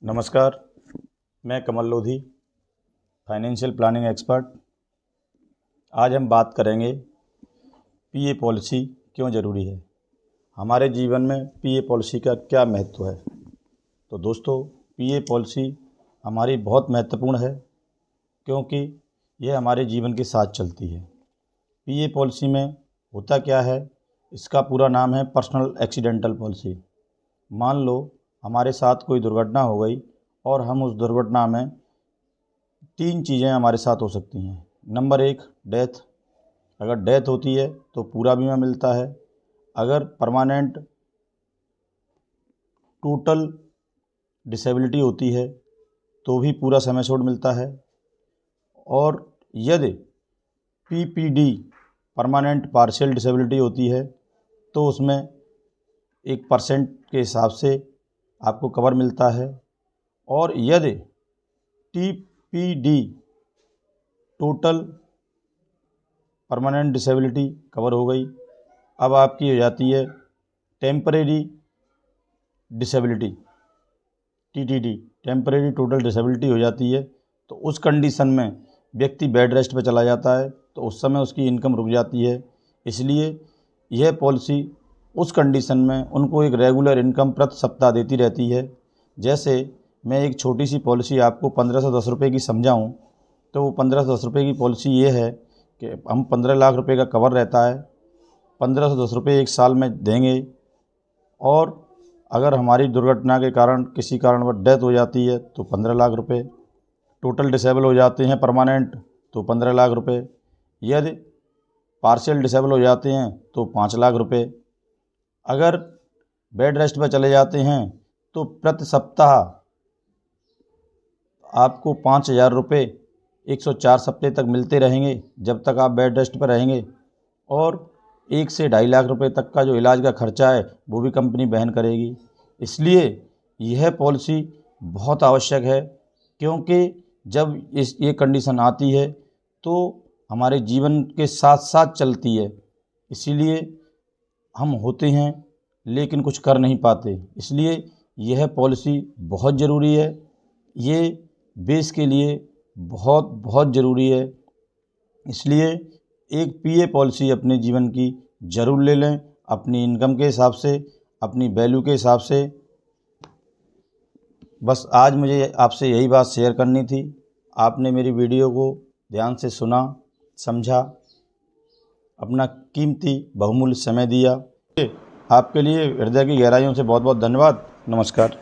नमस्कार, मैं कमल Lodhi, financial planning expert. आज हम बात करेंगे पीए पॉलिसी क्यों ज़रूरी है, हमारे जीवन में पीए पॉलिसी का क्या महत्व है। तो दोस्तों, पीए पॉलिसी हमारी बहुत महत्वपूर्ण है क्योंकि यह हमारे जीवन के साथ चलती है। पीए पॉलिसी में होता क्या है, इसका पूरा नाम है पर्सनल एक्सीडेंटल पॉलिसी। मान लो हमारे साथ कोई दुर्घटना हो गई और हम उस दुर्घटना में 3 चीज़ें हमारे साथ हो सकती हैं। Number 1, death. अगर डेथ होती है तो पूरा बीमा मिलता है। अगर परमानेंट टोटल डिसेबिलिटी होती है तो भी पूरा सम एश्योर्ड मिलता है। और यदि पीपीडी परमानेंट पार्शियल डिसेबिलिटी होती है तो उसमें 1% के हिसाब से आपको कवर मिलता है। और यदि TPD total permanent disability cover हो गई, अब आपकी हो जाती है temporary disability, TTD temporary total disability हो जाती है। तो उस कंडीशन में व्यक्ति बेड रेस्ट पर चला जाता है तो उस समय उसकी इनकम रुक जाती है। इसलिए यह पॉलिसी उस कंडीशन में उनको एक रेगुलर इनकम प्रति सप्ताह देती रहती है। जैसे मैं एक छोटी सी पॉलिसी आपको 1510 रुपये की समझाऊँ तो वो 1510 रुपये की पॉलिसी ये है कि हम 15 लाख रुपए का कवर रहता है, 1510 रुपये एक साल में देंगे। और अगर हमारी दुर्घटना के कारण किसी कारणवश डेथ हो जाती है तो 15 लाख रुपए, टोटल डिसेबल हो जाते हैं परमानेंट तो 15 लाख रुपए, यदि पार्शियल डिसेबल हो जाते हैं तो 5 लाख रुपए। अगर बेड रेस्ट पर चले जाते हैं तो प्रति सप्ताह आपको 5,000 रुपये 104 सप्ताह तक मिलते रहेंगे जब तक आप बेड रेस्ट पर रहेंगे। और 1 से 2.5 लाख रुपए तक का जो इलाज का खर्चा है वो भी कंपनी वहन करेगी। इसलिए यह पॉलिसी बहुत आवश्यक है क्योंकि जब ये कंडीशन आती है तो हमारे जीवन के साथ साथ चलती है। इसीलिए हम होते हैं लेकिन कुछ कर नहीं पाते, इसलिए यह पॉलिसी बहुत ज़रूरी है। ये देश के लिए बहुत बहुत ज़रूरी है। इसलिए एक पीए पॉलिसी अपने जीवन की ज़रूर ले लें, अपनी इनकम के हिसाब से, अपनी वैल्यू के हिसाब से। बस आज मुझे आपसे यही बात शेयर करनी थी। आपने मेरी वीडियो को ध्यान से सुना, समझा, अपना कीमती बहुमूल्य समय दिया। आपके लिए हृदय की गहराइयों से बहुत बहुत धन्यवाद। नमस्कार।